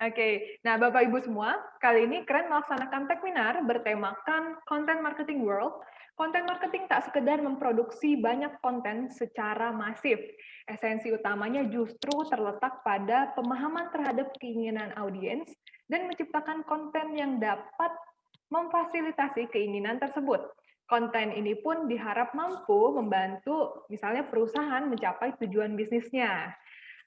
Oke, nah Bapak Ibu semua, kali ini Keren melaksanakan webinar bertemakan Content Marketing World. Konten marketing tak sekedar memproduksi banyak konten secara masif. Esensi utamanya justru terletak pada pemahaman terhadap keinginan audiens dan menciptakan konten yang dapat memfasilitasi keinginan tersebut. Konten ini pun diharap mampu membantu misalnya perusahaan mencapai tujuan bisnisnya.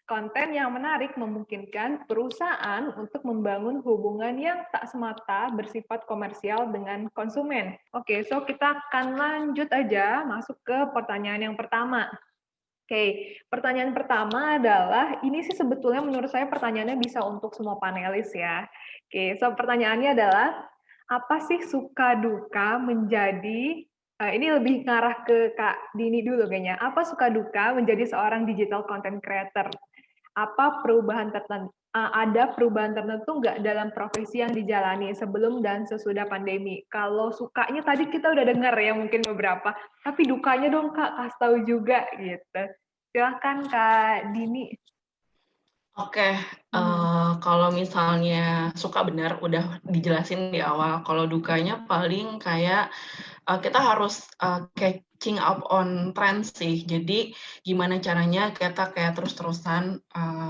Konten yang menarik memungkinkan perusahaan untuk membangun hubungan yang tak semata bersifat komersial dengan konsumen. Oke, so kita akan lanjut aja masuk ke pertanyaan yang pertama. Oke, pertanyaan pertama adalah, ini sih sebetulnya menurut saya pertanyaannya bisa untuk semua panelis ya. Oke, so pertanyaannya adalah, apa sih suka duka menjadi, ini lebih ngarah ke Kak Dini dulu kayaknya, apa suka duka menjadi seorang digital content creator? Apa perubahan tertentu, ada perubahan tertentu nggak dalam profesi yang dijalani sebelum dan sesudah pandemi? Kalau sukanya tadi kita udah dengar ya mungkin beberapa, tapi dukanya dong Kak, kasih tahu juga gitu. Silahkan Kak Dini. Oke, kalau misalnya suka benar udah dijelasin di awal, kalau dukanya paling kayak kita harus catching up on trend sih. Jadi gimana caranya kita kayak terus-terusan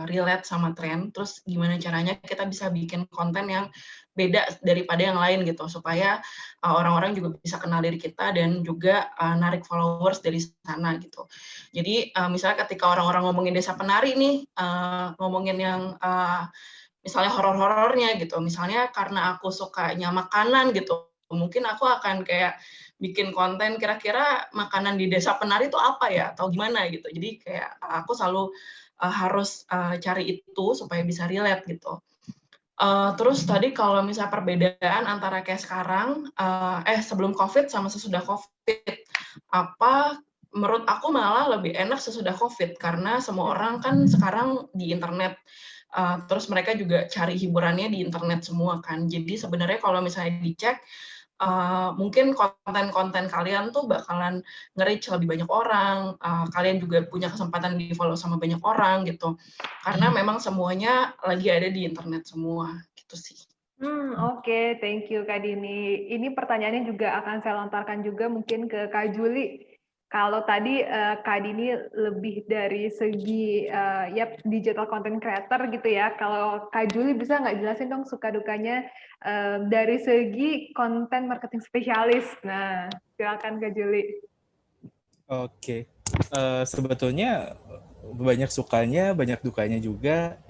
relate sama tren, terus gimana caranya kita bisa bikin konten yang beda daripada yang lain gitu, supaya orang-orang juga bisa kenal diri kita dan juga narik followers dari sana gitu. Jadi misalnya ketika orang-orang ngomongin Desa Penari nih, ngomongin yang misalnya horor-horornya gitu, misalnya karena aku sukanya makanan gitu, mungkin aku akan kayak bikin konten kira-kira makanan di Desa Penari itu apa ya, atau gimana gitu. Jadi kayak aku selalu harus cari itu supaya bisa relate gitu. Terus tadi kalau misalnya perbedaan antara kayak sekarang, sebelum Covid sama sesudah Covid, menurut aku malah lebih enak sesudah Covid, karena semua orang kan sekarang di internet, terus mereka juga cari hiburannya di internet semua kan. Jadi sebenarnya kalau misalnya dicek, mungkin konten-konten kalian tuh bakalan nge-reach lebih banyak orang, kalian juga punya kesempatan di-follow sama banyak orang gitu. Karena memang semuanya lagi ada di internet semua, gitu sih. Oke, thank you Kak Dini. Ini pertanyaannya juga akan saya lontarkan juga mungkin ke Kak Juli. Kalau tadi Kak Dini lebih dari segi digital content creator gitu ya. Kalau Kak Juli bisa nggak jelasin dong suka dukanya dari segi content marketing spesialis. Nah, silakan Kak Juli. Oke, sebetulnya banyak sukanya, banyak dukanya juga.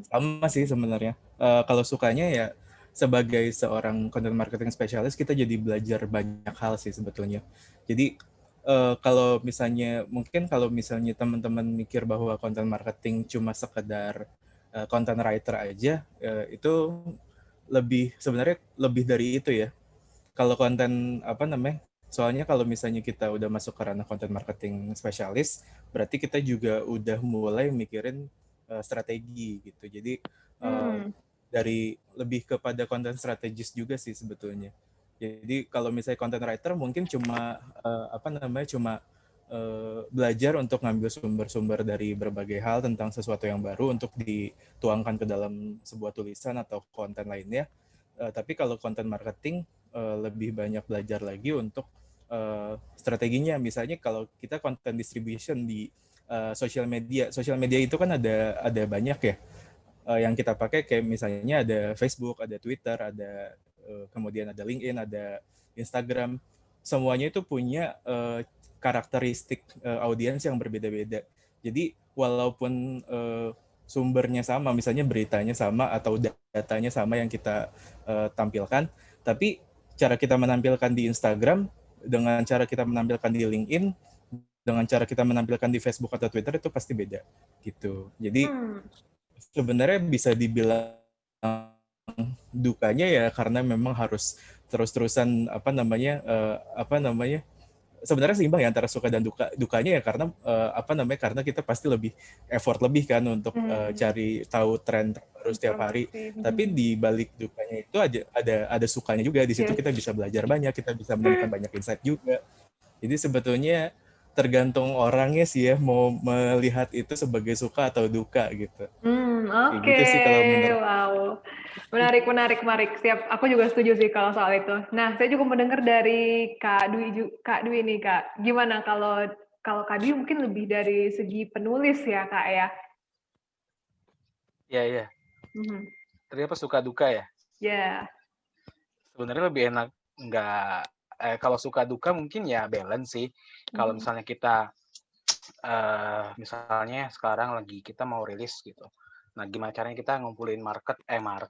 Sama sih sebenarnya. Kalau sukanya ya sebagai seorang content marketing spesialis kita jadi belajar banyak hal sih sebetulnya. Jadi kalau misalnya teman-teman mikir bahwa content marketing cuma sekedar content writer aja, itu sebenarnya lebih dari itu ya. Kalau konten soalnya kalau misalnya kita udah masuk ke ranah content marketing spesialis, berarti kita juga udah mulai mikirin strategi gitu. Jadi dari lebih kepada konten strategis juga sih sebetulnya. Jadi kalau misalnya content writer mungkin cuma belajar untuk ngambil sumber-sumber dari berbagai hal tentang sesuatu yang baru untuk dituangkan ke dalam sebuah tulisan atau konten lainnya. Tapi kalau content marketing lebih banyak belajar lagi untuk strateginya. Misalnya kalau kita content distribution di social media itu kan ada banyak ya yang kita pakai, kayak misalnya ada Facebook, ada Twitter, ada kemudian ada LinkedIn, ada Instagram. Semuanya itu punya karakteristik audiens yang berbeda-beda. Jadi walaupun sumbernya sama, misalnya beritanya sama atau datanya sama yang kita tampilkan, tapi cara kita menampilkan di Instagram dengan cara kita menampilkan di LinkedIn, dengan cara kita menampilkan di Facebook atau Twitter itu pasti beda gitu. Jadi sebenarnya bisa dibilang dukanya ya karena memang harus terus-terusan sebenarnya seimbang ya antara suka dan dukanya ya karena karena kita pasti lebih effort lebih kan untuk cari tahu tren terus setiap hari. Tapi di balik dukanya itu ada sukanya juga. Di situ kita bisa belajar banyak, kita bisa menemukan banyak insight juga. Jadi sebetulnya tergantung orangnya sih ya mau melihat itu sebagai suka atau duka gitu. Kayak Oke, gitu sih kalau menurut. wow. Menarik. Siap, aku juga setuju sih kalau soal itu. Nah, saya juga mendengar dari Kak Dwi nih, Kak. Gimana kalau Kak Dwi mungkin lebih dari segi penulis ya, Kak ya? Iya. Mhm. Tadi apa suka duka ya? Ya. Sebenarnya lebih enak nggak kalau suka duka mungkin ya balance sih. Kalau misalnya kita misalnya sekarang lagi kita mau rilis gitu. Nah, gimana caranya kita ngumpulin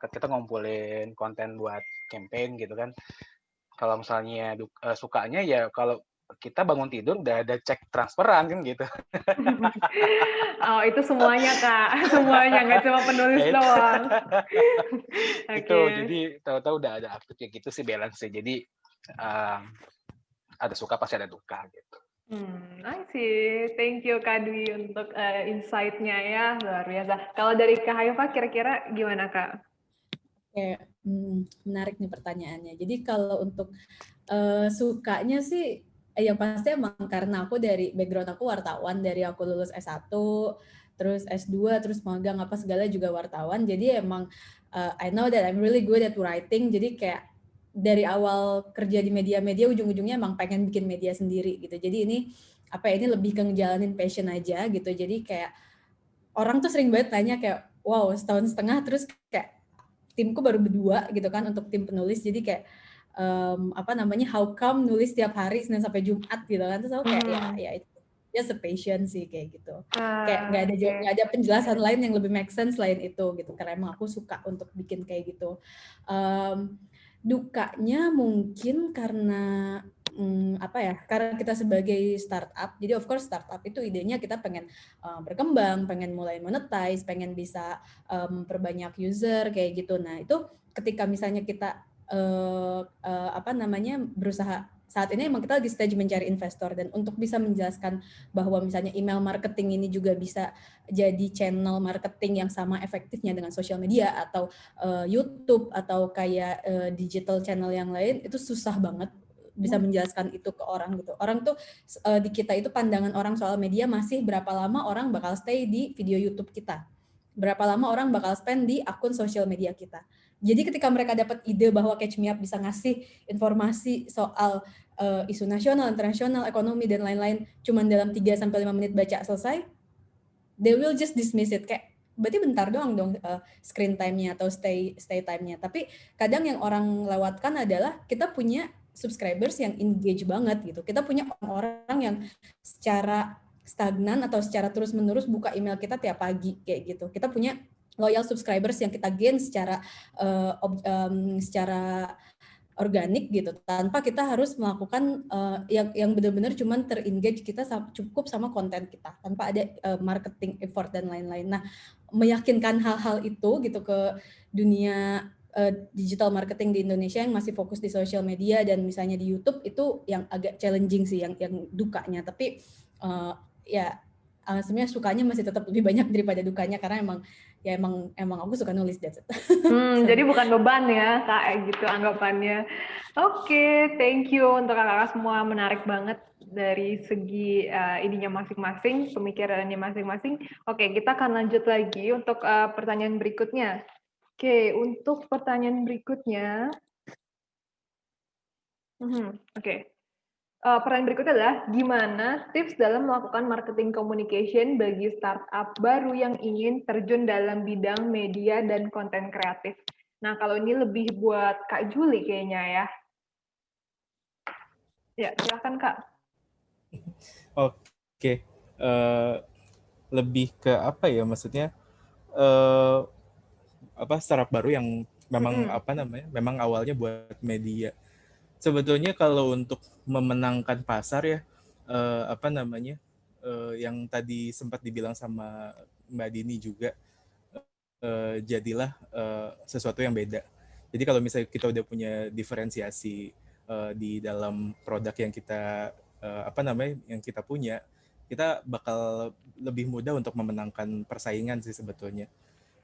kita ngumpulin konten buat campaign gitu kan. Kalau misalnya sukanya ya kalau kita bangun tidur udah ada cek transferan kan gitu. Oh, itu semuanya, Kak. Semuanya, nggak cuma penulis Ya, doang. itu Oke. jadi tahu-tahu udah ada aktif kayak gitu sih balance sih. Jadi ada suka pasti ada duka gitu. I see. Thank you, Kak Dwi, untuk insight-nya ya. Luar biasa. Kalau dari Kak Hayfa, kira-kira gimana, Kak? Oke, menarik nih pertanyaannya. Jadi kalau untuk sukanya sih, yang pasti emang karena aku dari background aku wartawan, dari aku lulus S1, terus S2, terus magang apa segala juga wartawan. Jadi emang I know that I'm really good at writing. Jadi kayak dari awal kerja di media-media ujung-ujungnya emang pengen bikin media sendiri gitu. Jadi ini lebih ke ngejalanin passion aja gitu. Jadi kayak orang tuh sering banget tanya kayak, wow, setahun setengah terus kayak timku baru berdua gitu kan untuk tim penulis. Jadi kayak how come nulis tiap hari Senin sampai Jumat gitu kan. Terus aku kayak ya itu just a passion sih kayak gitu. Kayak nggak ada penjelasan lain yang lebih make sense selain itu gitu. Karena emang aku suka untuk bikin kayak gitu. Dukanya mungkin karena karena kita sebagai startup, jadi of course startup itu idenya kita pengen berkembang, pengen mulai monetize, pengen bisa perbanyak user kayak gitu. Nah itu ketika misalnya kita berusaha saat ini emang kita lagi stage mencari investor, dan untuk bisa menjelaskan bahwa misalnya email marketing ini juga bisa jadi channel marketing yang sama efektifnya dengan sosial media atau YouTube atau kayak digital channel yang lain, itu susah banget bisa menjelaskan itu ke orang gitu. Orang tuh di kita itu pandangan orang soal media masih berapa lama orang bakal stay di video YouTube kita, berapa lama orang bakal spend di akun sosial media kita. Jadi ketika mereka dapat ide bahwa Catch Me Up bisa ngasih informasi soal isu nasional, internasional, ekonomi, dan lain-lain cuman dalam 3-5 menit baca selesai, they will just dismiss it. Kayak, berarti bentar doang dong screen time-nya atau stay time-nya. Tapi kadang yang orang lewatkan adalah kita punya subscribers yang engage banget gitu. Kita punya orang yang secara stagnan atau secara terus-menerus buka email kita tiap pagi kayak gitu. Kita punya loyal subscribers yang kita gain secara organik gitu, tanpa kita harus melakukan yang benar-benar cuman terengage kita cukup sama konten kita, tanpa ada marketing effort dan lain-lain. Nah, meyakinkan hal-hal itu gitu ke dunia digital marketing di Indonesia yang masih fokus di social media dan misalnya di YouTube, itu yang agak challenging sih, yang dukanya. Tapi sebenarnya sukanya masih tetap lebih banyak daripada dukanya, karena emang aku suka nulis, that's it. Jadi bukan beban ya, Kak, gitu anggapannya. Oke, thank you untuk kakak-kakak semua, menarik banget dari segi ininya masing-masing, pemikirannya masing-masing. Oke, kita akan lanjut lagi untuk pertanyaan berikutnya. Oke, untuk pertanyaan berikutnya, pertanyaan berikutnya adalah, gimana tips dalam melakukan marketing communication bagi startup baru yang ingin terjun dalam bidang media dan konten kreatif? Nah, kalau ini lebih buat Kak Juli kayaknya ya. Ya, silakan Kak. Oke. Lebih ke apa ya, maksudnya startup baru yang memang memang awalnya buat media. Sebetulnya kalau untuk memenangkan pasar ya, yang tadi sempat dibilang sama Mbak Dini juga, jadilah sesuatu yang beda. Jadi kalau misalnya kita udah punya diferensiasi di dalam produk yang kita yang kita punya, kita bakal lebih mudah untuk memenangkan persaingan sih sebetulnya.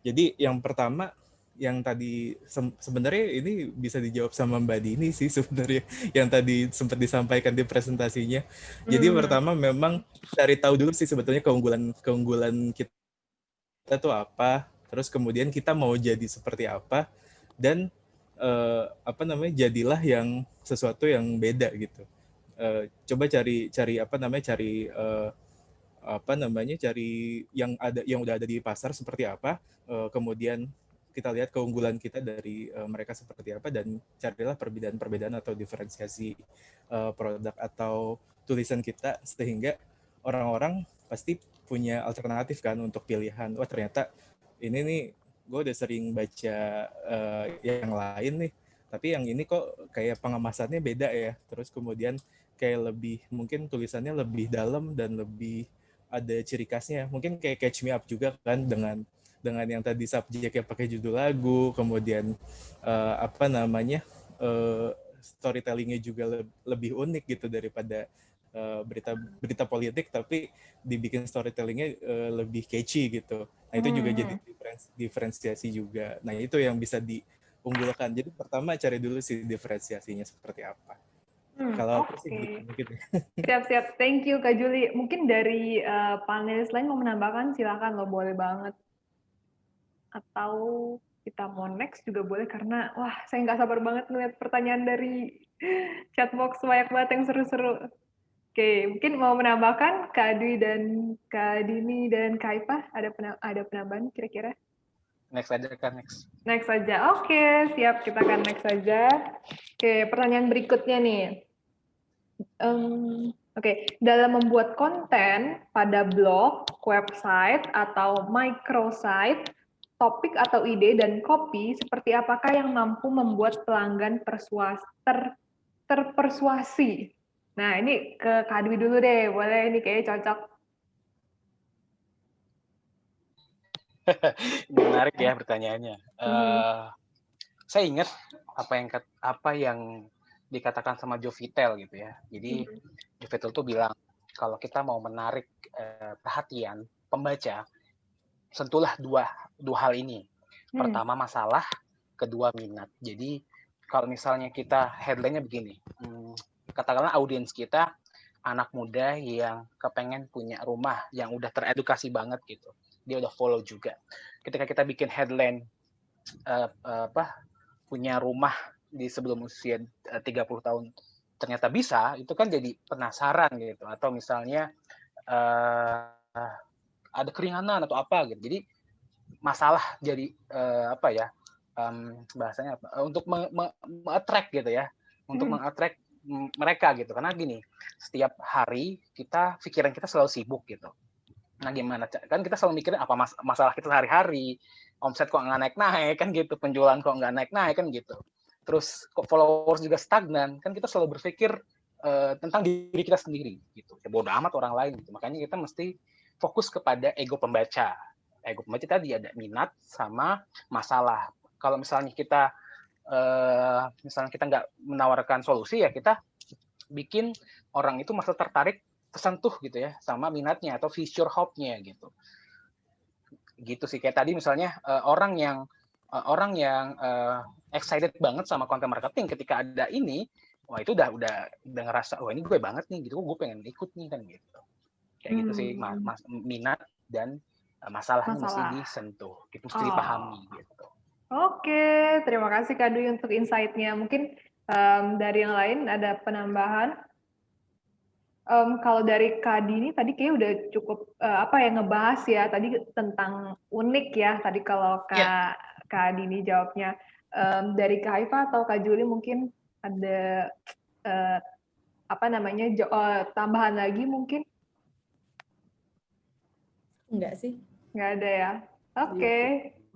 Jadi yang pertama, yang tadi sebenarnya ini bisa dijawab sama Mbak Dini sih sebenarnya, yang tadi sempat disampaikan di presentasinya. Jadi pertama memang cari tahu dulu sih sebetulnya keunggulan kita tuh apa, Terus kemudian kita mau jadi seperti apa, dan jadilah yang sesuatu yang beda gitu. Coba cari yang udah ada di pasar seperti apa, kemudian kita lihat keunggulan kita dari mereka seperti apa, dan carilah perbedaan-perbedaan atau diferensiasi produk atau tulisan kita, sehingga orang-orang pasti punya alternatif kan untuk pilihan. Wah, ternyata ini nih gue udah sering baca yang lain nih, tapi yang ini kok kayak pengemasannya beda ya. Terus kemudian kayak lebih, mungkin tulisannya lebih dalam dan lebih ada ciri khasnya. Mungkin kayak Catch Me Up juga kan, dengan yang tadi subjeknya pakai judul lagu, kemudian storytellingnya juga lebih unik gitu daripada berita politik, tapi dibikin storytellingnya lebih catchy gitu. Nah itu juga jadi diferensiasi juga. Nah itu yang bisa diunggulkan. Jadi pertama cari dulu sih diferensiasinya seperti apa. Kalau aku sih gitu mungkin. Siap. Thank you Kak Juli. Mungkin dari panelis lain mau menambahkan, silakan lo, boleh banget. Atau kita mau next juga boleh, karena wah saya nggak sabar banget ngeliat pertanyaan dari chatbox, banyak banget yang seru-seru. Oke, mungkin mau menambahkan Kak Dwi dan Kak Dini dan Kak Ipa, ada penambahan kira-kira? Next aja kan, next. Next aja. Oke, siap, kita akan next aja. Oke, pertanyaan berikutnya nih. Oke, dalam membuat konten pada blog, website, atau microsite, topik atau ide dan copy seperti apakah yang mampu membuat pelanggan terpersuasi? Nah, ini ke Kak Dwi dulu deh, boleh, ini kayaknya cocok. Menarik ya pertanyaannya. Saya ingat apa yang dikatakan sama Jovitel gitu ya. Jadi Jovitel tuh bilang kalau kita mau menarik perhatian pembaca, sentuhlah dua hal ini. Pertama masalah, kedua minat. Jadi kalau misalnya kita headline-nya begini, katakanlah audiens kita anak muda yang kepengen punya rumah yang udah teredukasi banget gitu, dia udah follow juga. Ketika kita bikin headline punya rumah di sebelum usia 30 tahun ternyata bisa, itu kan jadi penasaran gitu. Atau misalnya ada keringanan atau apa gitu. Jadi masalah jadi bahasanya apa? Untuk attract gitu ya, untuk mengattract mereka gitu. Karena gini, setiap hari pikiran kita selalu sibuk gitu. Nah gimana, kan kita selalu mikirin apa masalah kita sehari-hari, omset kok nggak naik-naik kan gitu, penjualan kok nggak naik-naik kan gitu, terus kok followers juga stagnan, kan kita selalu berpikir tentang diri kita sendiri gitu, ya bodo amat orang lain gitu. Makanya kita mesti fokus kepada ego pembaca tadi, ada minat sama masalah. Kalau misalnya kita nggak menawarkan solusi, ya kita bikin orang itu merasa tertarik, tersentuh gitu ya sama minatnya atau feature hope-nya gitu sih. Kayak tadi misalnya orang yang excited banget sama konten marketing ketika ada ini, wah itu udah ngerasa wah ini gue banget nih gitu, gue pengen ikut nih kan gitu. Kayak gitu sih, minat dan masalahnya mesti disentuh, gitu, mesti dipahami gitu. Oke, terima kasih Kak Dwi untuk insight-nya. Mungkin dari yang lain ada penambahan? Kalau dari Kak Dini tadi kayaknya udah cukup ngebahas ya tadi tentang unik ya. Tadi kalau Kak Dini jawabnya, dari Kak Haifa atau Kak Juli mungkin ada tambahan lagi mungkin? Enggak sih. Enggak ada ya. Oke,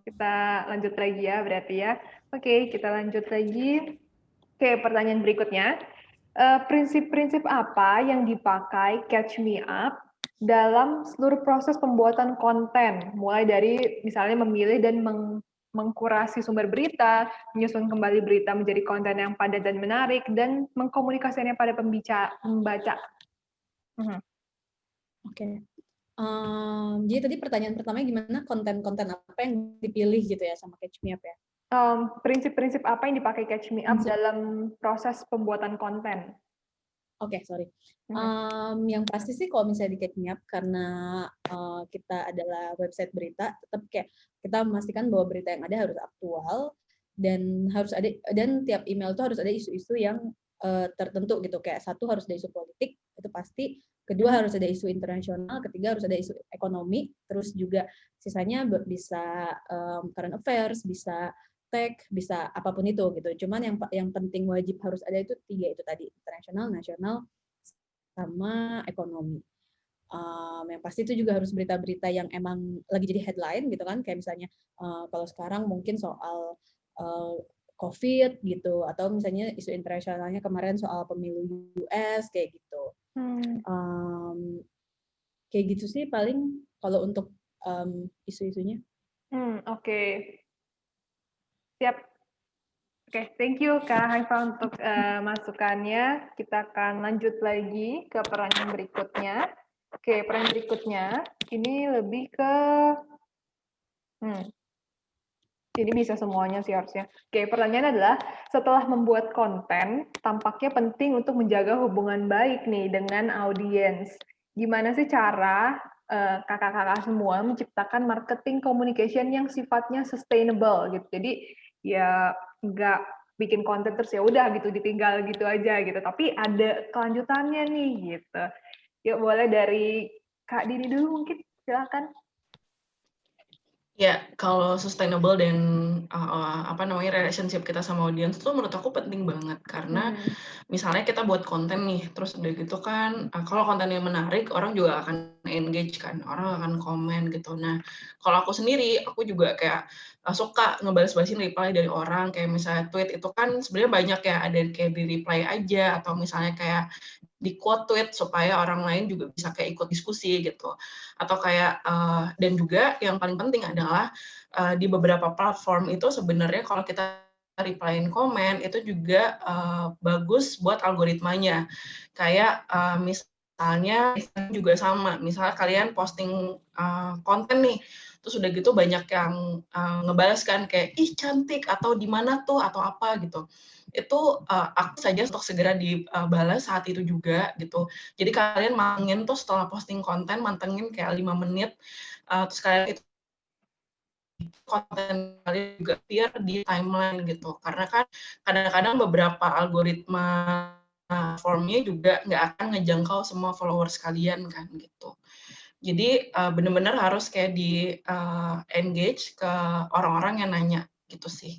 kita lanjut lagi ya berarti ya. Oke, kita lanjut lagi. Oke, pertanyaan berikutnya. Prinsip-prinsip apa yang dipakai Catch Me Up dalam seluruh proses pembuatan konten, mulai dari misalnya memilih dan mengkurasi sumber berita, menyusun kembali berita menjadi konten yang padat dan menarik, dan mengkomunikasikannya pada pembaca. Oke. Jadi tadi pertanyaan pertamanya gimana, konten-konten apa yang dipilih gitu ya sama Catch Me Up ya? Prinsip-prinsip apa yang dipakai Catch Me Up dalam proses pembuatan konten? Oke, sorry. Yang pasti sih kalau misalnya di Catch Me Up, karena kita adalah website berita, tetap kayak kita memastikan bahwa berita yang ada harus aktual dan tiap email itu harus ada isu-isu yang tertentu gitu. Kayak satu harus ada isu politik, itu pasti. Kedua harus ada isu internasional, ketiga harus ada isu ekonomi, terus juga sisanya bisa current affairs, bisa tech, bisa apapun itu gitu. Cuman yang penting wajib harus ada itu 3 itu tadi, internasional, nasional, sama ekonomi. Yang pasti itu juga harus berita-berita yang emang lagi jadi headline gitu kan, kayak misalnya kalau sekarang mungkin soal COVID gitu, atau misalnya isu internasionalnya kemarin soal pemilu US kayak gitu. Kayak gitu sih paling kalau untuk isu-isunya. Oke. Siap. Oke, thank you Kak Haifa untuk masukannya. Kita akan lanjut lagi ke peran yang berikutnya. Oke, peran berikutnya ini lebih ke ini bisa semuanya sih harusnya. Oke, pertanyaannya adalah setelah membuat konten, tampaknya penting untuk menjaga hubungan baik nih dengan audiens. Gimana sih cara kakak-kakak semua menciptakan marketing communication yang sifatnya sustainable gitu. Jadi ya nggak bikin konten terus ya udah gitu ditinggal gitu aja gitu. Tapi ada kelanjutannya nih gitu. Yuk boleh dari Kak Dini dulu mungkin, silakan. Ya, kalau sustainable dan relationship kita sama audiens itu menurut aku penting banget karena misalnya kita buat konten nih, terus udah gitu kan, kalau kontennya menarik, orang juga akan engage kan, orang akan komen gitu. Nah, kalau aku sendiri, aku juga kayak suka ngebales-balesin reply dari orang, kayak misalnya tweet itu kan sebenarnya banyak ya, ada kayak di reply aja, atau misalnya kayak di quote tweet supaya orang lain juga bisa kayak ikut diskusi gitu. Atau kayak dan juga yang paling penting adalah di beberapa platform itu sebenarnya kalau kita reply-in komen itu juga bagus buat algoritmanya. Kayak misalnya juga sama, misalnya kalian posting konten nih, terus udah gitu banyak yang ngebalas kan kayak ih cantik atau di mana tuh atau apa gitu. Itu aku saja untuk segera dibalas saat itu juga gitu. Jadi kalian mantengin tuh setelah posting konten, mantengin kayak 5 menit, terus kalian itu konten kalian juga appear di timeline gitu. Karena kan kadang-kadang beberapa algoritma platformnya juga nggak akan ngejangkau semua followers kalian kan gitu. Jadi benar-benar harus kayak di engage ke orang-orang yang nanya gitu sih.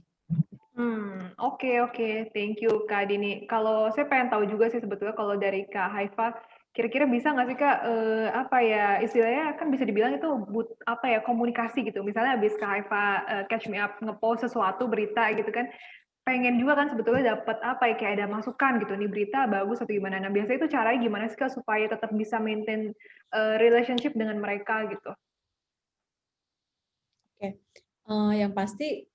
Oke. Thank you, Kak Dini. Kalau saya pengen tahu juga sih sebetulnya kalau dari Kak Haifa, kira-kira bisa nggak sih Kak, istilahnya kan bisa dibilang itu komunikasi gitu. Misalnya habis Kak Haifa catch me up, ngepost sesuatu berita gitu kan, pengen juga kan sebetulnya dapat kayak ada masukan gitu, nih berita bagus atau gimana. Nah biasanya itu caranya gimana sih Kak supaya tetap bisa maintain relationship dengan mereka gitu? Oke. Yang pasti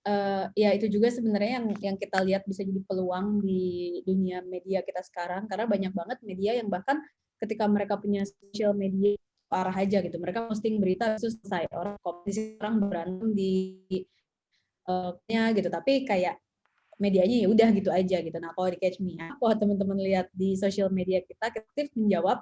ya itu juga sebenarnya yang kita lihat bisa jadi peluang di dunia media kita sekarang, karena banyak banget media yang bahkan ketika mereka punya sosial media parah aja gitu, mereka posting berita itu selesai, orang kompetisi, orang berantem di gitu, tapi kayak medianya ya udah gitu aja gitu. Nah kalau di Catch Me Up, kalau teman-teman lihat di sosial media kita aktif menjawab.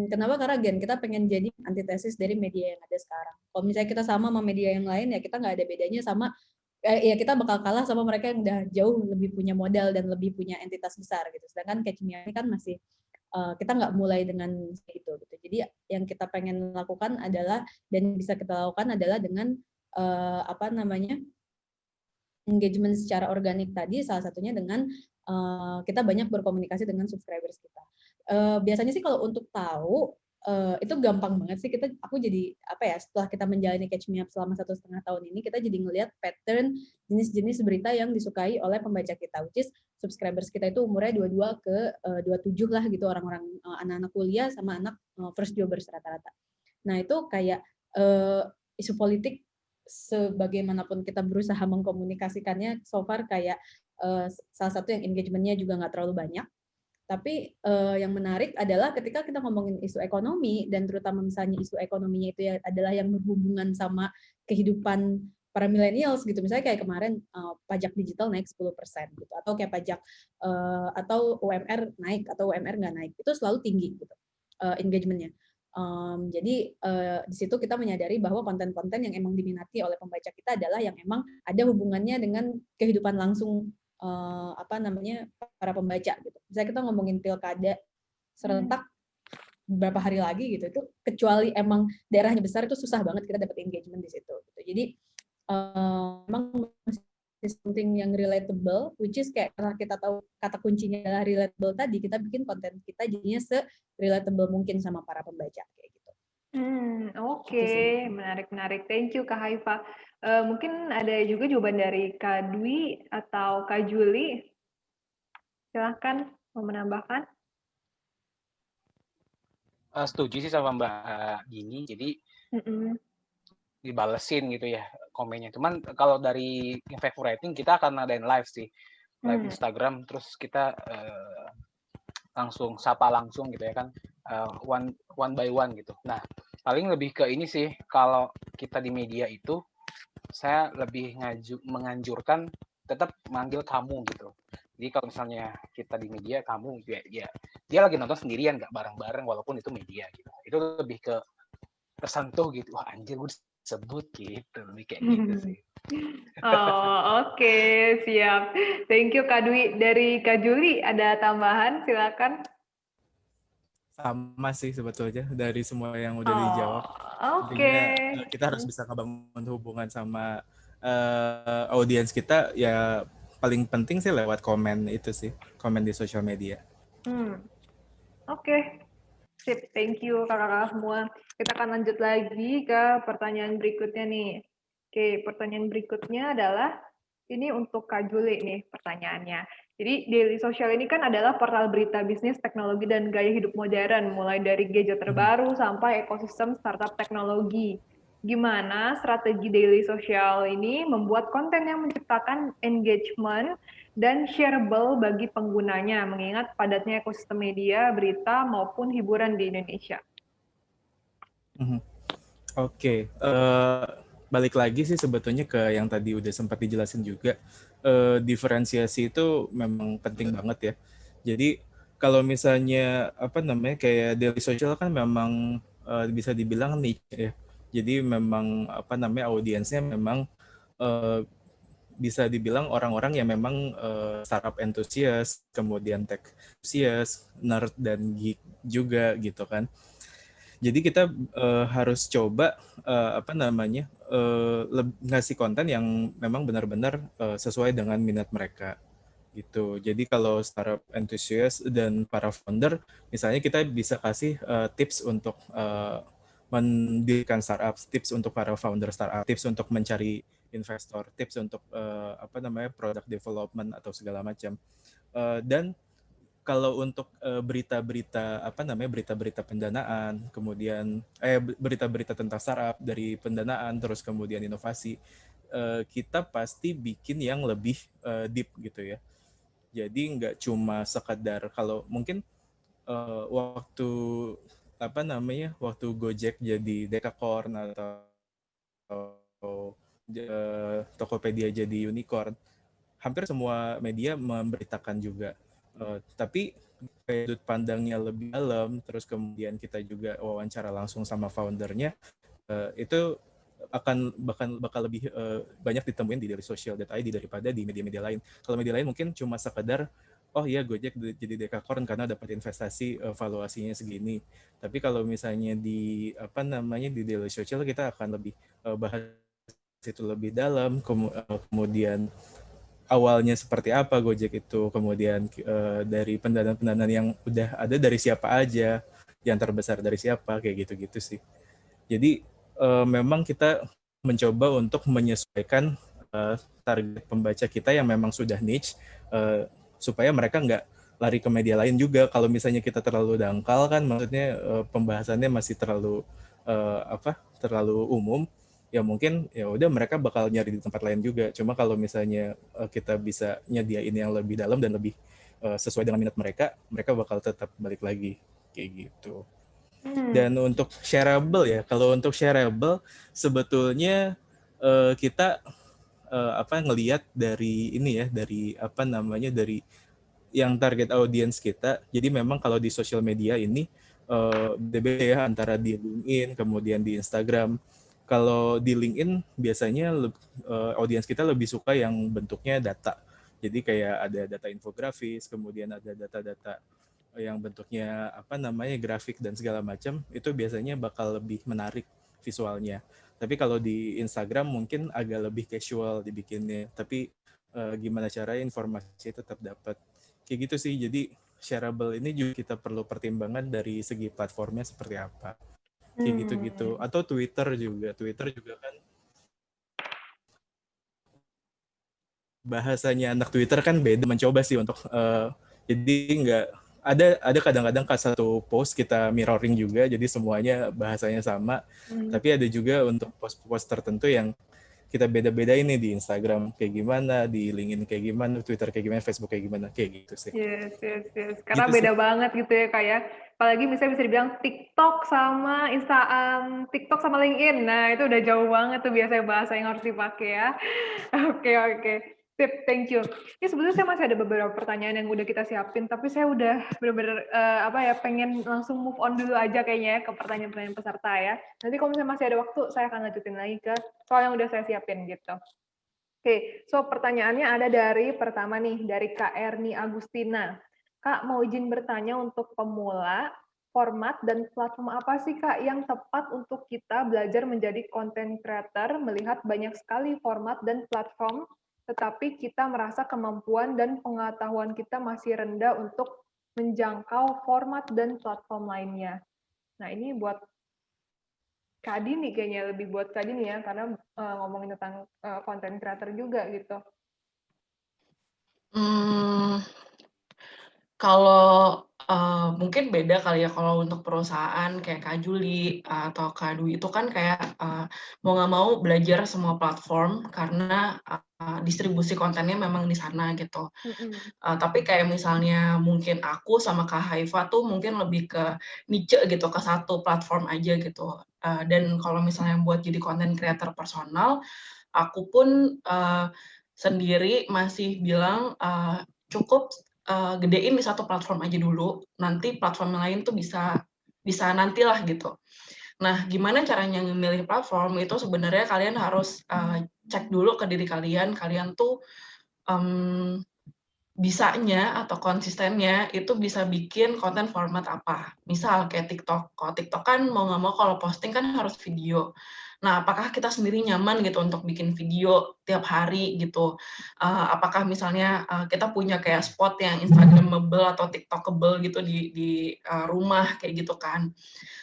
Kenapa? Karena kita pengen jadi antitesis dari media yang ada sekarang. Kalau misalnya kita sama media yang lain, ya kita nggak ada bedanya sama, ya kita bakal kalah sama mereka yang udah jauh lebih punya modal dan lebih punya entitas besar gitu. Sedangkan Catch Me Up ini kan masih kita nggak mulai dengan itu gitu. Jadi yang kita pengen lakukan adalah, dan bisa kita lakukan adalah dengan engagement secara organik tadi, salah satunya dengan kita banyak berkomunikasi dengan subscribers kita. Biasanya sih kalau untuk tahu itu gampang banget sih, aku jadi setelah kita menjalani Catch Me Up selama 1,5 tahun ini, kita jadi ngelihat pattern jenis-jenis berita yang disukai oleh pembaca kita, which is subscribers kita itu umurnya 22 ke 27 lah gitu, orang-orang anak-anak kuliah sama anak first jobers rata-rata. Nah itu kayak isu politik, sebagaimanapun kita berusaha mengkomunikasikannya, so far kayak salah satu yang engagement-nya juga nggak terlalu banyak. Tapi yang menarik adalah ketika kita ngomongin isu ekonomi, dan terutama misalnya isu ekonominya itu adalah yang berhubungan sama kehidupan para millennials gitu. Misalnya kayak kemarin pajak digital naik 10% gitu, atau kayak pajak atau UMR naik atau UMR nggak naik, itu selalu tinggi gitu engagement-nya. Jadi di situ kita menyadari bahwa konten-konten yang emang diminati oleh pembaca kita adalah yang emang ada hubungannya dengan kehidupan langsung para pembaca gitu. Misalnya kita ngomongin pilkada serentak beberapa hari lagi gitu, itu kecuali emang daerahnya besar itu susah banget kita dapat engagement di situ. Gitu. Jadi emang something yang relatable, which is kayak karena kita tahu kata kuncinya adalah relatable tadi, kita bikin konten kita jadinya se-relatable mungkin sama para pembaca kayak gitu. Oke, menarik. Thank you Kak Haifa. Mungkin ada juga jawaban dari Kak Dwi atau Kak Juli. Silahkan mau menambahkan. Setuju sih sama Mbak Gini, jadi dibalesin gitu ya komennya. Cuman kalau dari impact rating kita akan ngadain live sih, live Instagram, terus kita langsung sapa langsung gitu ya kan, one by one gitu. Nah paling lebih ke ini sih, kalau kita di media itu saya lebih menganjurkan tetap manggil kamu gitu. Jadi kalau misalnya kita di media, kamu dia lagi nonton sendirian, nggak bareng-bareng walaupun itu media gitu. Itu lebih ke tersentuh gitu. Wah anjir gue disebut gitu, lebih kayak gitu sih. Oke, siap. Thank you Kak Dwi. Dari Kak Juli ada tambahan, silakan. Sama sih sebetulnya dari semua yang udah dijawab. Oke. Kita harus bisa ngebangun hubungan sama audiens kita, ya paling penting sih lewat komen itu sih, komen di sosial media. Oke. Sip, thank you kakak-kakak semua. Kita akan lanjut lagi ke pertanyaan berikutnya nih. Oke, pertanyaan berikutnya adalah, ini untuk Kak Juli nih pertanyaannya. Jadi Daily Social ini kan adalah portal berita bisnis, teknologi, dan gaya hidup modern, mulai dari gadget terbaru sampai ekosistem startup teknologi. Gimana strategi Daily Social ini membuat konten yang menciptakan engagement dan shareable bagi penggunanya, mengingat padatnya ekosistem media, berita, maupun hiburan di Indonesia? Oke. Balik lagi sih sebetulnya ke yang tadi udah sempat dijelasin juga, diferensiasi itu memang penting banget ya. Jadi kalau misalnya kayak Daily Social kan memang bisa dibilang niche ya. Jadi memang audiensnya memang bisa dibilang orang-orang yang memang startup enthusiast, kemudian tech enthusiast, nerd dan geek juga gitu kan. Jadi kita harus coba ngasih konten yang memang benar-benar sesuai dengan minat mereka gitu. Jadi kalau startup enthusiast dan para founder, misalnya kita bisa kasih tips untuk mendirikan startup, tips untuk para founder startup, tips untuk mencari investor, tips untuk product development atau segala macam. Dan kalau untuk berita-berita berita-berita pendanaan, kemudian berita-berita tentang startup dari pendanaan terus kemudian inovasi, kita pasti bikin yang lebih deep gitu ya. Jadi nggak cuma sekedar, kalau mungkin waktu Gojek jadi Dekakorn atau Tokopedia jadi unicorn, hampir semua media memberitakan juga. Tapi sudut pandangnya lebih dalam, terus kemudian kita juga wawancara langsung sama foundernya, itu bakal lebih banyak ditemuin di dari social.id daripada di media-media lain. Kalau media lain mungkin cuma sekedar, oh iya Gojek jadi Dekakorn karena dapat investasi, valuasinya segini. Tapi kalau misalnya di di Daily Social, kita akan lebih bahas itu lebih dalam, kemudian awalnya seperti apa Gojek itu, kemudian dari pendanaan yang udah ada dari siapa aja, yang terbesar dari siapa, kayak gitu-gitu sih. Jadi memang kita mencoba untuk menyesuaikan target pembaca kita yang memang sudah niche, supaya mereka nggak lari ke media lain juga. Kalau misalnya kita terlalu dangkal kan, maksudnya pembahasannya masih terlalu umum, ya mungkin ya udah mereka bakal nyari di tempat lain juga. Cuma kalau misalnya kita bisa nyediain yang lebih dalam dan lebih sesuai dengan minat mereka, mereka bakal tetap balik lagi kayak gitu. Dan untuk shareable ya, kalau untuk shareable sebetulnya kita ngelihat dari ini ya, dari dari yang target audience kita. Jadi memang kalau di sosial media ini beda ya antara di LinkedIn kemudian di Instagram. Kalau di LinkedIn biasanya audiens kita lebih suka yang bentuknya data. Jadi kayak ada data infografis, kemudian ada data-data yang bentuknya grafik dan segala macam, itu biasanya bakal lebih menarik visualnya. Tapi kalau di Instagram mungkin agak lebih casual dibikinnya, tapi gimana caranya informasi tetap dapat. Kayak gitu sih. Jadi shareable ini juga kita perlu pertimbangan dari segi platformnya seperti apa. Kayak gitu-gitu. Atau Twitter juga kan bahasanya anak Twitter kan beda, mencoba sih untuk jadi nggak ada kadang-kadang satu post kita mirroring juga, jadi semuanya bahasanya sama. Tapi ada juga untuk post-post tertentu yang kita beda-bedain nih di Instagram kayak gimana, di LinkedIn kayak gimana, Twitter kayak gimana, Facebook kayak gimana, kayak gitu sih. Yes. Karena Gitu sih. beda banget gitu ya kayak, apalagi misalnya bisa dibilang TikTok sama LinkedIn. Nah, itu udah jauh banget tuh biasanya bahasa yang harus dipakai ya. Oke. Sip, thank you. Ini sebetulnya saya masih ada beberapa pertanyaan yang udah kita siapin, tapi saya udah benar-benar pengen langsung move on dulu aja kayaknya ya ke pertanyaan-pertanyaan peserta ya. Nanti kalau misalnya masih ada waktu, saya akan lanjutin lagi ke soal yang udah saya siapin gitu. Oke, so pertanyaannya ada pertama nih, dari Kak Erni Agustina. Kak, mau izin bertanya untuk pemula, format dan platform apa sih Kak yang tepat untuk kita belajar menjadi content creator, melihat banyak sekali format dan platform, tetapi kita merasa kemampuan dan pengetahuan kita masih rendah untuk menjangkau format dan platform lainnya. Nah, ini buat Kak Dini kayaknya, lebih buat Kak Dini ya, karena ngomongin tentang content creator juga gitu. Kalau mungkin beda kali ya kalau untuk perusahaan kayak Kak Juli atau Kak Dwi itu kan kayak mau nggak mau belajar semua platform karena distribusi kontennya memang di sana gitu. Tapi kayak misalnya mungkin aku sama Kak Haifa tuh mungkin lebih ke niche gitu, ke satu platform aja gitu. Dan kalau misalnya buat jadi content creator personal, aku pun sendiri masih bilang cukup gedein di satu platform aja dulu, nanti platform lain tuh bisa nantilah gitu. Nah, gimana caranya memilih platform itu sebenarnya kalian harus cek dulu ke diri kalian tuh bisanya atau konsistennya itu bisa bikin konten format apa. Misal kayak TikTok. Kalau TikTok kan mau nggak mau kalau posting kan harus video. Nah, apakah kita sendiri nyaman gitu untuk bikin video tiap hari gitu? Apakah misalnya kita punya kayak spot yang Instagramable atau TikTokable gitu di rumah kayak gitu kan?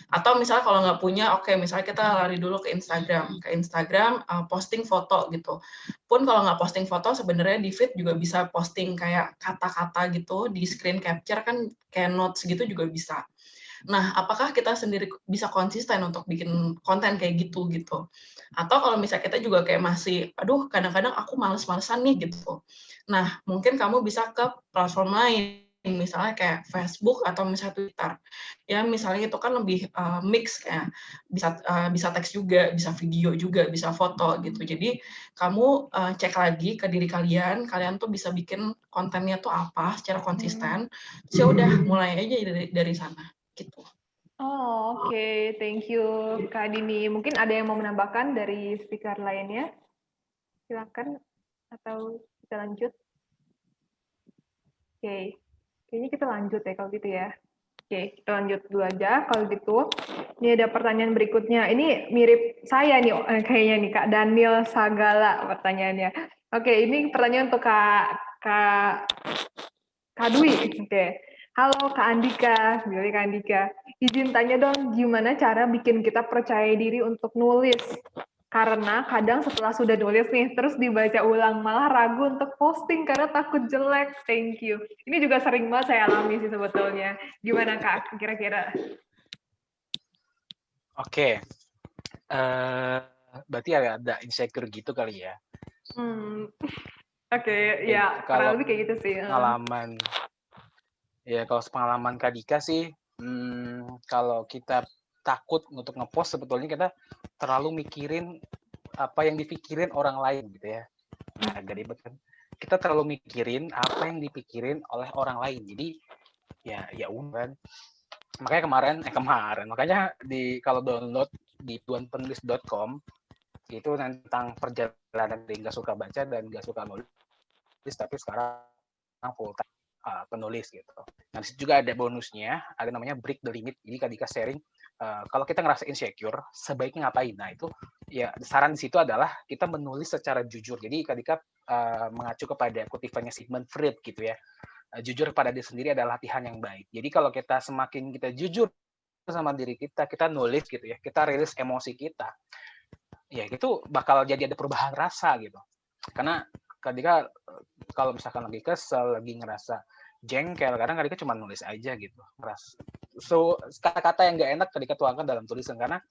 Atau misalnya kalau nggak punya, oke, misalnya kita lari dulu ke Instagram. Ke Instagram, posting foto gitu. Pun kalau nggak posting foto, sebenarnya di feed juga bisa posting kayak kata-kata gitu, di screen capture kan kayak notes gitu juga bisa. Nah, apakah kita sendiri bisa konsisten untuk bikin konten kayak gitu? Atau kalau misalnya kita juga kayak masih, aduh kadang-kadang aku males-malesan nih gitu. Nah, mungkin kamu bisa ke platform lain, misalnya kayak Facebook atau misalnya Twitter. Ya, misalnya itu kan lebih mix kayak bisa teks juga, bisa video juga, bisa foto gitu. Jadi kamu cek lagi ke diri kalian tuh bisa bikin kontennya tuh apa secara konsisten. Terus ya udah mulai aja dari sana gitu. Oh, oke. Thank you, Kak Dini. Mungkin ada yang mau menambahkan dari speaker lainnya? Silakan, atau kita lanjut? Oke. Kayaknya kita lanjut ya kalau gitu ya. Oke, kita lanjut dulu aja kalau gitu. Ini ada pertanyaan berikutnya. Ini mirip saya nih kayaknya nih, Kak Daniel Sagala pertanyaannya. Oke, ini pertanyaan untuk Kak Dwi. Oke. Halo Kak Andika, bilangnya Kak Andika. Izin tanya dong, gimana cara bikin kita percaya diri untuk nulis? Karena kadang setelah sudah nulis nih, terus dibaca ulang, malah ragu untuk posting karena takut jelek. Thank you. Ini juga sering banget saya alami sih sebetulnya. Gimana Kak, kira-kira? Oke. Berarti ada insecure gitu kali ya. Oke, ya kurang lebih kayak gitu sih. Pengalaman, ya kalau pengalaman Kak Dika sih, kalau kita takut untuk ngepost, sebetulnya kita terlalu mikirin apa yang dipikirin orang lain gitu ya. Nah, agak ribet kan. Kita terlalu mikirin apa yang dipikirin oleh orang lain. Jadi ya udah kan. Makanya makanya kalau download di tuanpenulis.com itu tentang perjalanan dari nggak suka baca dan nggak suka nulis, tapi sekarang full time penulis gitu. Nah, di situ juga ada bonusnya, ada namanya break the limit. Jadi Kak Dika sharing, kalau kita ngerasa insecure, sebaiknya ngapain? Nah, itu ya saran di situ adalah kita menulis secara jujur. Jadi Kak Dika mengacu kepada kutipannya Sigmund Freud gitu ya. Jujur pada diri sendiri adalah latihan yang baik. Jadi kalau kita semakin kita jujur sama diri kita nulis gitu ya, kita rilis emosi kita, ya itu bakal jadi ada perubahan rasa gitu. Karena ketika kalau misalkan lagi kesel, lagi ngerasa jengkel, kadang ketika cuma nulis aja gitu, kata-kata yang nggak enak ketika tuangkan dalam tulisan, karena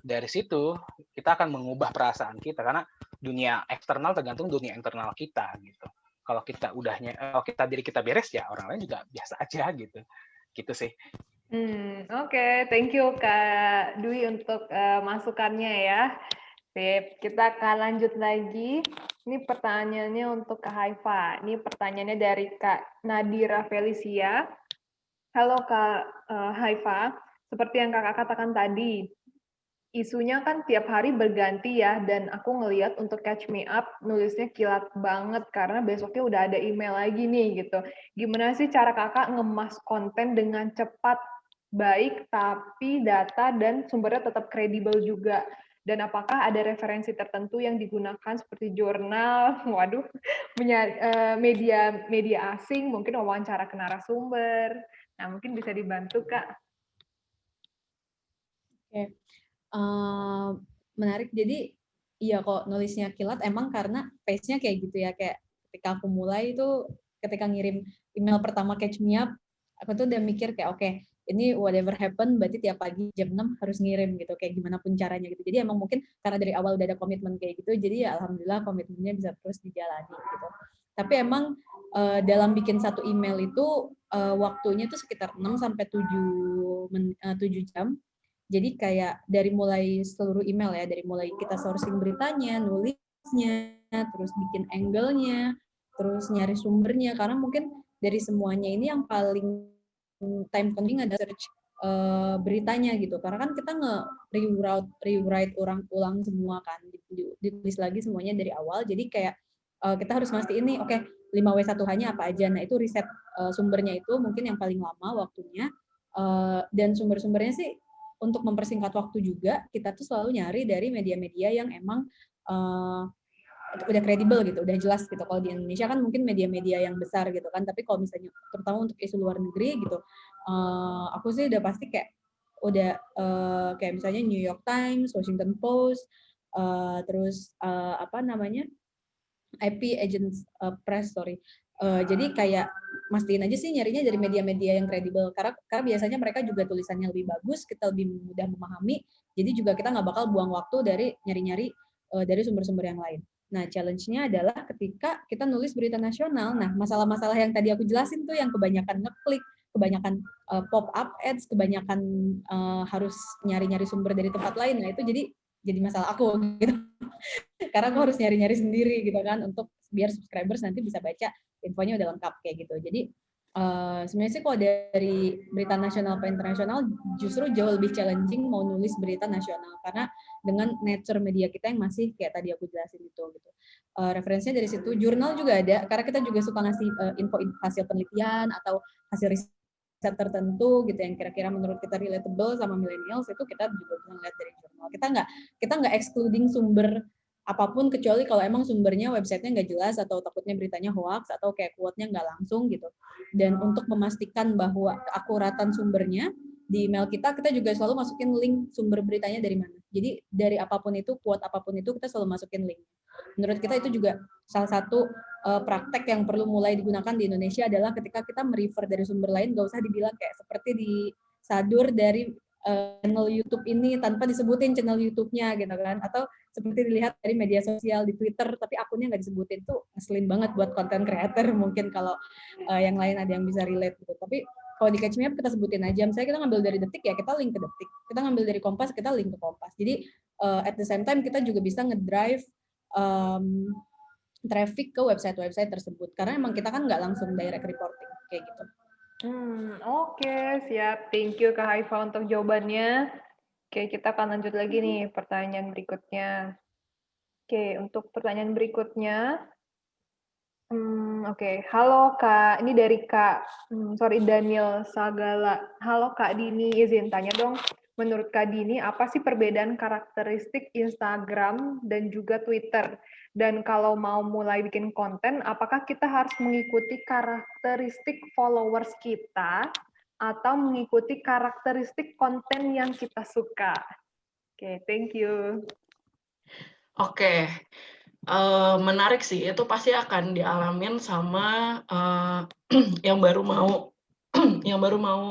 dari situ kita akan mengubah perasaan kita, karena dunia eksternal tergantung dunia internal kita gitu. Kalau kita diri kita beres, ya orang lain juga biasa aja gitu sih. Oke. Thank you Kak Dwi untuk masukannya ya. Sip, kita akan lanjut lagi. Ini pertanyaannya untuk Kak Haifa. Ini pertanyaannya dari Kak Nadira Felicia. Halo Kak Haifa, seperti yang Kakak katakan tadi, isunya kan tiap hari berganti ya, dan aku ngelihat untuk Catch Me Up nulisnya kilat banget karena besoknya udah ada email lagi nih gitu. Gimana sih cara kakak ngemas konten dengan cepat, baik, tapi data dan sumbernya tetap kredibel juga? Dan apakah ada referensi tertentu yang digunakan seperti jurnal, media asing, mungkin wawancara ke narasumber? Nah, mungkin bisa dibantu Kak. Oke. Menarik. Jadi iya kok nulisnya kilat emang karena pace-nya kayak gitu ya, kayak ketika aku mulai itu ketika ngirim email pertama Catch Me Up, aku tuh udah mikir kayak oke, ini whatever happen berarti tiap pagi jam 6 harus ngirim gitu, kayak gimana pun caranya gitu. Jadi emang mungkin karena dari awal udah ada komitmen kayak gitu, jadi ya alhamdulillah komitmennya bisa terus dijalani gitu. Tapi emang dalam bikin satu email itu waktunya tuh sekitar 6 sampai 7 jam. Jadi kayak dari mulai seluruh email ya, dari mulai kita sourcing beritanya, nulisnya, terus bikin angle-nya, terus nyari sumbernya, karena mungkin dari semuanya ini yang paling time consuming ada search beritanya gitu, karena kan kita rewrite ulang semua kan, ditulis lagi semuanya dari awal, jadi kayak kita harus mastiin nih, oke, 5W1H-nya apa aja, nah itu riset sumbernya itu mungkin yang paling lama waktunya, dan sumber-sumbernya sih untuk mempersingkat waktu juga, kita tuh selalu nyari dari media-media yang emang udah kredibel gitu, udah jelas gitu. Kalau di Indonesia kan mungkin media-media yang besar gitu kan, tapi kalau misalnya terutama untuk isu luar negeri gitu, aku sih udah pasti kayak kayak misalnya New York Times, Washington Post, terus IP Agents Press, jadi kayak mastiin aja sih nyarinya dari media-media yang kredibel, karena biasanya mereka juga tulisannya lebih bagus, kita lebih mudah memahami, jadi juga kita nggak bakal buang waktu dari nyari-nyari dari sumber-sumber yang lain. Nah, challenge-nya adalah ketika kita nulis berita nasional, nah masalah-masalah yang tadi aku jelasin tuh yang kebanyakan ngeklik, kebanyakan pop-up ads, kebanyakan harus nyari-nyari sumber dari tempat lain, nah itu jadi masalah aku gitu. Karena aku harus nyari-nyari sendiri gitu kan, untuk biar subscribers nanti bisa baca infonya udah lengkap kayak gitu. Jadi sebenarnya sih kalau dari berita nasional ke internasional justru jauh lebih challenging mau nulis berita nasional, karena dengan nature media kita yang masih kayak tadi aku jelasin itu gitu. Referensinya dari situ, jurnal juga ada, karena kita juga suka ngasih info hasil penelitian atau hasil riset tertentu gitu yang kira-kira menurut kita relatable sama millennials, itu kita juga bisa ngeliat dari jurnal. Kita nggak excluding sumber apapun, kecuali kalau emang sumbernya websitenya nggak jelas atau takutnya beritanya hoax atau kayak quote-nya nggak langsung gitu. Dan untuk memastikan bahwa keakuratan sumbernya di email kita juga selalu masukin link sumber beritanya dari mana. Jadi dari apapun itu, quote apapun itu, kita selalu masukin link. Menurut kita itu juga salah satu praktek yang perlu mulai digunakan di Indonesia adalah ketika kita merefer dari sumber lain, nggak usah dibilang kayak seperti di Sadur dari channel YouTube ini tanpa disebutin channel YouTube-nya gitu kan, atau seperti dilihat dari media sosial di Twitter tapi akunnya nggak disebutin, tuh ngeselin banget buat content creator. Mungkin kalau yang lain ada yang bisa relate gitu, tapi kalau di Catch Me Up kita sebutin aja, misalnya kita ngambil dari Detik ya kita link ke Detik, kita ngambil dari Kompas kita link ke Kompas, jadi at the same time kita juga bisa ngedrive traffic ke website-website tersebut, karena emang kita kan nggak langsung direct reporting kayak gitu. Oke, siap. Thank you Kak Haifa untuk jawabannya. Oke, kita akan lanjut lagi nih pertanyaan berikutnya. Oke, untuk pertanyaan berikutnya, oke. Halo Kak, ini dari Daniel Sagala. Halo Kak Dini, izin tanya dong. Menurut Kak Dini, apa sih perbedaan karakteristik Instagram dan juga Twitter? Dan kalau mau mulai bikin konten, apakah kita harus mengikuti karakteristik followers kita atau mengikuti karakteristik konten yang kita suka? Oke, thank you. Oke, menarik sih. Itu pasti akan dialamin sama yang baru mau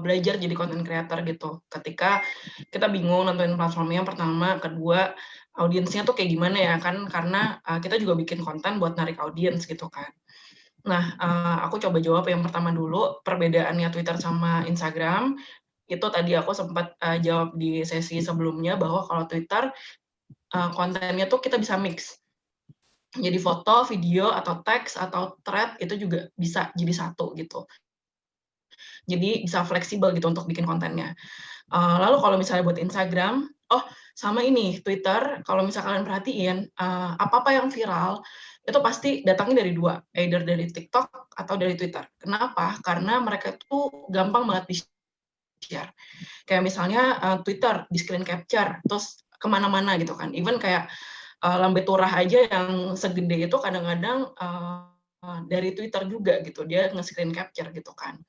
belajar jadi content creator gitu. Ketika kita bingung nentuin platformnya yang pertama, kedua audiensnya tuh kayak gimana ya kan? Karena kita juga bikin konten buat narik audiens gitu kan. Nah, aku coba jawab yang pertama dulu, perbedaannya Twitter sama Instagram. Itu tadi aku sempat jawab di sesi sebelumnya bahwa kalau Twitter kontennya tuh kita bisa mix. Jadi foto, video, atau teks, atau thread itu juga bisa jadi satu gitu. Jadi bisa fleksibel gitu untuk bikin kontennya. Lalu kalau misalnya buat Instagram, sama ini Twitter, kalau misalnya kalian perhatiin, apa-apa yang viral itu pasti datangnya dari dua, either dari TikTok atau dari Twitter. Kenapa? Karena mereka tuh gampang banget di-share. Kayak misalnya Twitter di screen capture, terus kemana-mana gitu kan. Even kayak lambe turah aja yang segede itu kadang-kadang dari Twitter juga gitu, dia nge-screen capture gitu kan.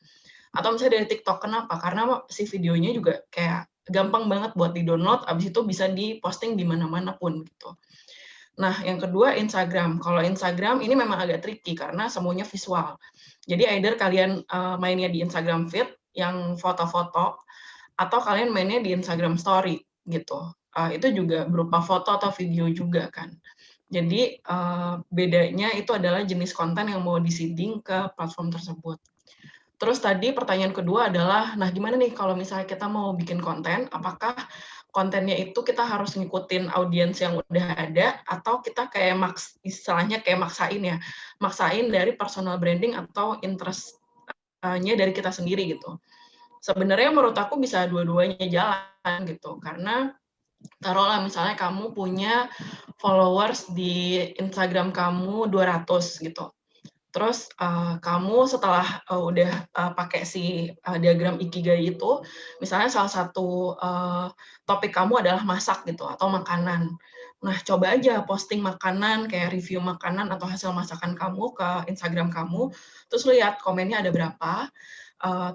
Atau misalnya dari TikTok, kenapa? Karena si videonya juga kayak gampang banget buat di-download, abis itu bisa di-posting di mana-mana pun gitu. Nah, yang kedua Instagram. Kalau Instagram ini memang agak tricky karena semuanya visual. Jadi either kalian mainnya di Instagram feed yang foto-foto, atau kalian mainnya di Instagram story gitu. Itu juga berupa foto atau video juga kan. Jadi bedanya itu adalah jenis konten yang mau di-seeding ke platform tersebut. Terus tadi pertanyaan kedua adalah, nah gimana nih kalau misalnya kita mau bikin konten, apakah kontennya itu kita harus ngikutin audiens yang udah ada, atau kita kayak istilahnya kayak maksain dari personal branding atau interest-nya dari kita sendiri gitu. Sebenarnya menurut aku bisa dua-duanya jalan gitu, karena taruhlah misalnya kamu punya followers di Instagram kamu 200 gitu. Terus kamu setelah udah pakai si diagram Ikigai itu, misalnya salah satu topik kamu adalah masak gitu atau makanan. Nah, coba aja posting makanan, kayak review makanan atau hasil masakan kamu ke Instagram kamu, terus lihat komennya ada berapa.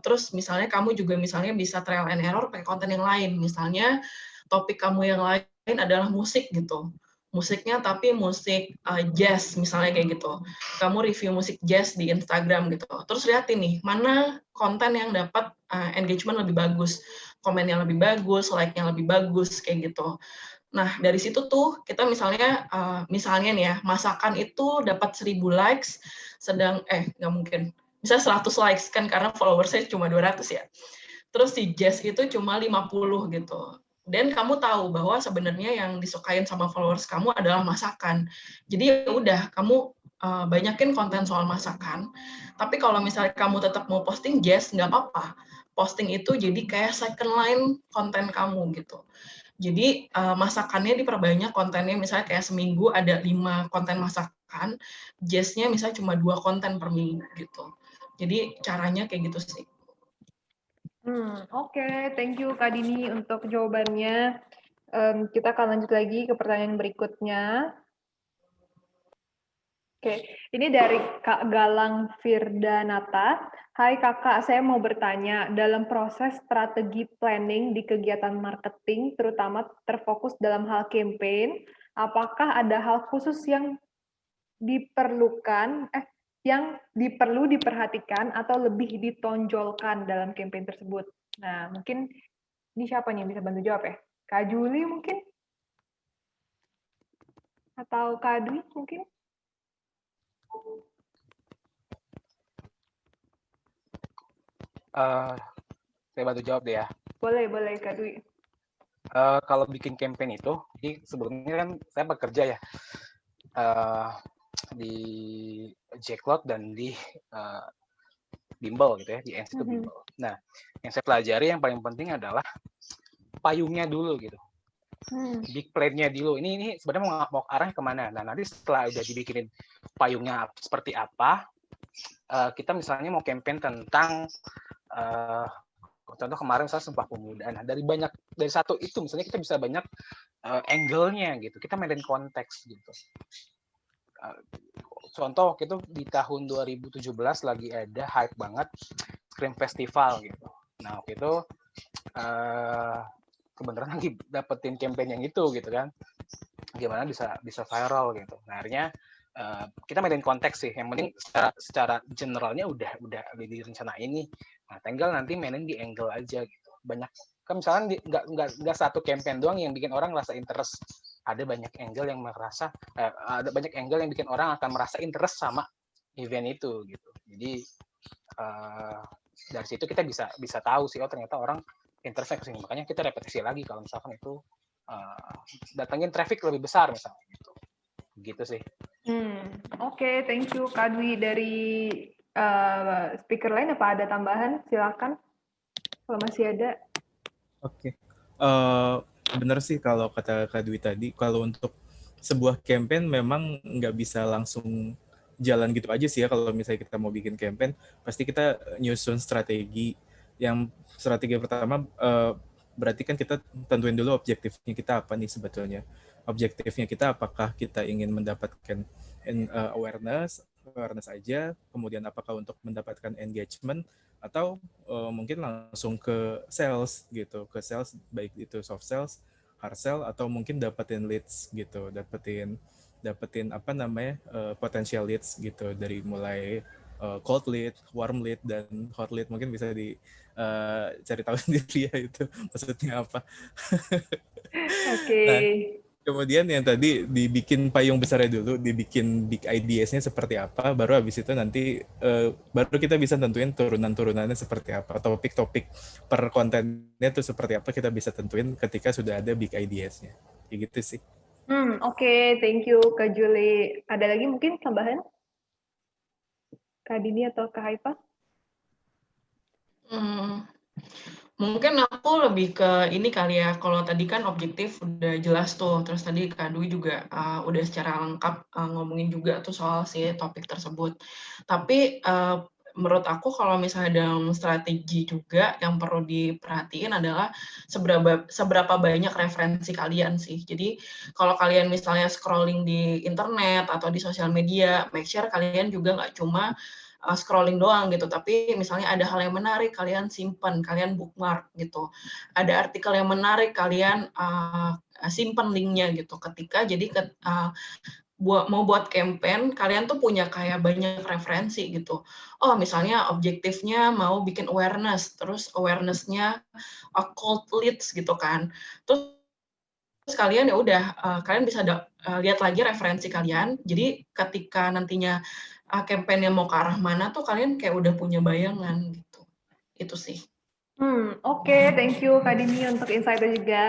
Terus misalnya kamu juga misalnya bisa trial and error pakai konten yang lain. Misalnya topik kamu yang lain adalah musik gitu. Musiknya tapi musik jazz misalnya kayak gitu. Kamu review musik jazz di Instagram gitu. Terus lihatin nih, mana konten yang dapat engagement lebih bagus, komen yang lebih bagus, like-nya lebih bagus kayak gitu. Nah, dari situ tuh kita misalnya nih ya, masakan itu dapat 1000 likes, nggak mungkin. Bisa 100 likes kan karena followersnya cuma 200 ya. Terus si jazz itu cuma 50 gitu. Dan kamu tahu bahwa sebenarnya yang disukain sama followers kamu adalah masakan. Jadi ya udah, kamu banyakin konten soal masakan. Tapi kalau misalnya kamu tetap mau posting jazz, nggak apa-apa. Posting itu jadi kayak second line konten kamu gitu. Jadi masakannya diperbanyak kontennya, misalnya kayak seminggu ada 5 konten masakan, jazznya misalnya cuma 2 konten per minggu gitu. Jadi caranya kayak gitu sih. Oke, thank you Kak Dini untuk jawabannya. Kita akan lanjut lagi ke pertanyaan berikutnya. Oke, ini dari Kak Galang Firdanata. Hai kakak, saya mau bertanya, dalam proses strategi planning di kegiatan marketing, terutama terfokus dalam hal campaign, apakah ada hal khusus yang perlu diperhatikan atau lebih ditonjolkan dalam campaign tersebut? Nah, mungkin ini siapa nih yang bisa bantu jawab ya? Kak Juli mungkin? Atau Kak Dwi mungkin? Saya bantu jawab deh ya. Boleh Kak Dwi. Kalau bikin campaign itu, jadi sebelumnya kan saya bekerja ya di Jacklot dan di bimbel gitu ya, di NC itu bimbel. Nah, yang saya pelajari yang paling penting adalah payungnya dulu gitu. Big plan-nya dulu. Ini sebenarnya mau arah kemana? Nah, nanti setelah udah dibikinin payungnya seperti apa, kita misalnya mau campaign tentang contoh kemarin misalnya Sumpah Pemuda. Nah, dari satu itu misalnya kita bisa banyak angle-nya gitu. Kita maintain konteks gitu. Contoh waktu itu di tahun 2017 lagi ada hype banget Scream Festival gitu. Nah, waktu itu kebenaran lagi dapetin campaign yang itu gitu kan. Gimana bisa viral gitu. Nah, akhirnya kita maintain konteks sih. Yang penting secara generalnya udah direncanain nih. Nah, tinggal nanti mainin di angle aja gitu. Banyak kan misalnya nggak satu campaign doang yang bikin orang rasa interest. Ada banyak angle yang bikin orang akan merasa interest sama event itu gitu. Jadi dari situ kita bisa tahu sih, oh ternyata orang interest ke sini. Makanya kita repetisi lagi kalau misalkan itu datangin traffic lebih besar misalnya gitu. Gitu sih. Oke, thank you Kak Dwi. Dari speaker lain apa ada tambahan? Silakan kalau masih ada. Oke. Benar sih kalau kata Kak Dwi tadi, kalau untuk sebuah campaign memang nggak bisa langsung jalan gitu aja sih ya. Kalau misalnya kita mau bikin campaign, pasti kita nyusun strategi. Yang strategi pertama berarti kan kita tentuin dulu objektifnya kita apa nih sebetulnya. Objektifnya kita apakah kita ingin mendapatkan awareness aja, kemudian apakah untuk mendapatkan engagement, atau mungkin langsung ke sales gitu, ke sales baik itu soft sales, hard sell, atau mungkin dapetin leads gitu, dapetin apa namanya potential leads gitu, dari mulai cold lead, warm lead, dan hot lead. Mungkin bisa cari tahu sendiri ya itu maksudnya apa. Oke. Nah, kemudian yang tadi dibikin payung besarnya dulu, dibikin big ideas-nya seperti apa, baru habis itu nanti baru kita bisa tentuin turunan-turunannya seperti apa, topik-topik per kontennya itu seperti apa, kita bisa tentuin ketika sudah ada big ideas-nya. Kayak gitu sih. Oke, thank you Kak Julie. Ada lagi mungkin tambahan? Kak Dini atau Kak Haifa? Mungkin aku lebih ke ini kali ya, kalau tadi kan objektif udah jelas tuh, terus tadi Kak Dwi juga udah secara lengkap ngomongin juga tuh soal si topik tersebut. Tapi menurut aku kalau misalnya dalam strategi juga yang perlu diperhatiin adalah seberapa banyak referensi kalian sih. Jadi kalau kalian misalnya scrolling di internet atau di sosial media, make sure kalian juga nggak cuma scrolling doang gitu, tapi misalnya ada hal yang menarik kalian simpan, kalian bookmark gitu. Ada artikel yang menarik kalian simpan linknya gitu. Ketika jadi mau buat campaign, kalian tuh punya kayak banyak referensi gitu. Oh, misalnya objektifnya mau bikin awareness, terus awareness-nya cold leads gitu kan. Terus kalian ya udah, kalian bisa lihat lagi referensi kalian. Jadi ketika nantinya campaign-nya mau ke arah mana tuh kalian kayak udah punya bayangan gitu. Itu sih. Oke, thank you Kak Dini untuk insight-nya juga.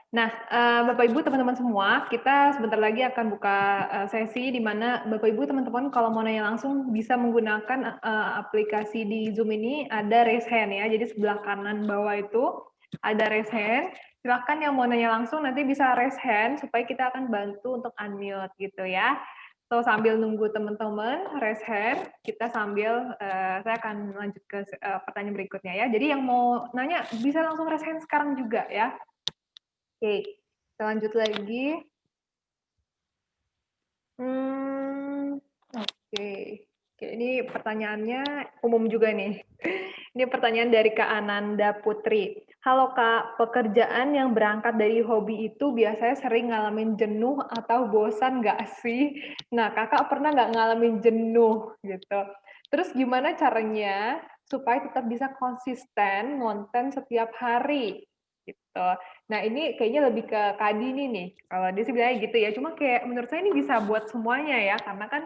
Nah, Bapak Ibu teman-teman semua, kita sebentar lagi akan buka sesi di mana Bapak Ibu teman-teman kalau mau nanya langsung bisa menggunakan aplikasi di Zoom ini, ada raise hand ya. Jadi sebelah kanan bawah itu ada raise hand. Silakan yang mau nanya langsung nanti bisa raise hand supaya kita akan bantu untuk unmute gitu ya. So, sambil nunggu teman-teman raise hand, kita sambil saya akan lanjut ke pertanyaan berikutnya ya. Jadi yang mau nanya bisa langsung raise hand sekarang juga ya. Oke, kita lanjut lagi. Oke, ini pertanyaannya umum juga nih. Ini pertanyaan dari Kak Ananda Putri. Halo Kak, pekerjaan yang berangkat dari hobi itu biasanya sering ngalamin jenuh atau bosan nggak sih? Nah, Kakak pernah nggak ngalamin jenuh gitu? Terus gimana caranya supaya tetap bisa konsisten ngonten setiap hari? Gitu. Nah, ini kayaknya lebih ke Kak Dini nih. Kalau dia sih bilangnya gitu ya. Cuma kayak menurut saya ini bisa buat semuanya ya, karena kan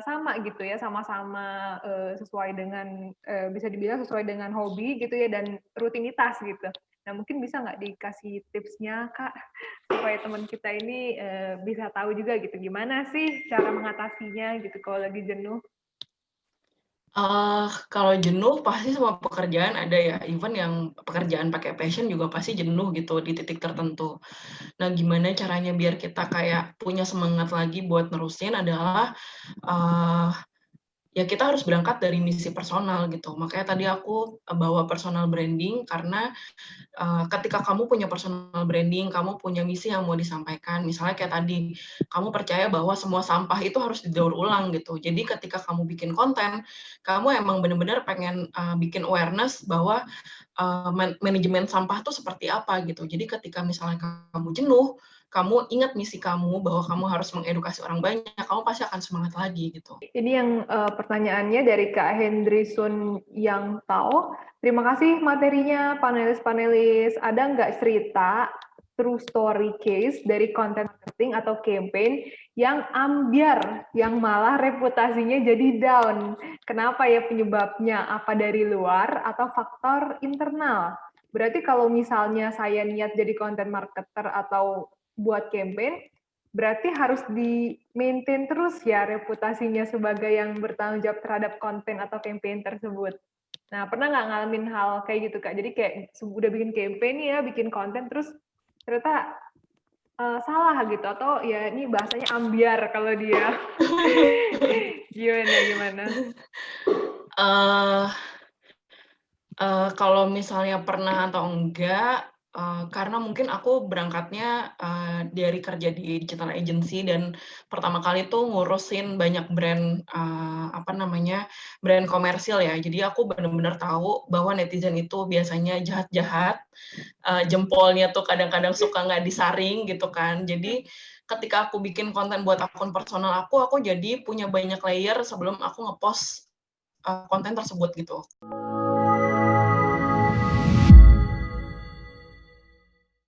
sama gitu ya, sama-sama sesuai dengan bisa dibilang sesuai dengan hobi gitu ya dan rutinitas gitu. Nah, mungkin bisa nggak dikasih tipsnya Kak supaya teman kita ini bisa tahu juga gitu gimana sih cara mengatasinya gitu kalau lagi jenuh. Kalau jenuh pasti semua pekerjaan ada ya, even yang pekerjaan pakai passion juga pasti jenuh gitu di titik tertentu. Nah, gimana caranya biar kita kayak punya semangat lagi buat nerusin adalah, eee, ya kita harus berangkat dari misi personal gitu. Makanya tadi aku, bawa personal branding karena ketika kamu punya personal branding, kamu punya misi yang mau disampaikan, misalnya kayak tadi, kamu percaya bahwa semua sampah itu harus didaur ulang gitu. Jadi ketika kamu bikin konten, kamu emang benar-benar pengen bikin awareness bahwa manajemen sampah itu seperti apa gitu. Jadi ketika misalnya kamu jenuh, kamu ingat misi kamu bahwa kamu harus mengedukasi orang banyak, kamu pasti akan semangat lagi gitu. Ini yang pertanyaannya dari Kak Hendrisun yang tahu. Terima kasih materinya panelis-panelis. Ada nggak cerita true story case dari content marketing atau campaign yang ambiar, yang malah reputasinya jadi down? Kenapa ya penyebabnya? Apa dari luar atau faktor internal? Berarti kalau misalnya saya niat jadi content marketer atau buat campaign, berarti harus di-maintain terus ya reputasinya sebagai yang bertanggung jawab terhadap konten atau campaign tersebut. Nah, pernah nggak ngalamin hal kayak gitu, Kak? Jadi kayak udah bikin campaign ya, bikin konten, terus ternyata salah gitu, atau ya ini bahasanya ambiar kalau dia. Gimana? Kalau misalnya pernah atau enggak, karena mungkin aku berangkatnya, dari kerja di digital agency dan pertama kali tuh ngurusin banyak brand, brand komersil ya. Jadi aku benar-benar tahu bahwa netizen itu biasanya jahat-jahat, jempolnya tuh kadang-kadang suka nggak disaring gitu kan. Jadi ketika aku bikin konten buat akun personal aku jadi punya banyak layer sebelum aku nge-post, konten tersebut gitu.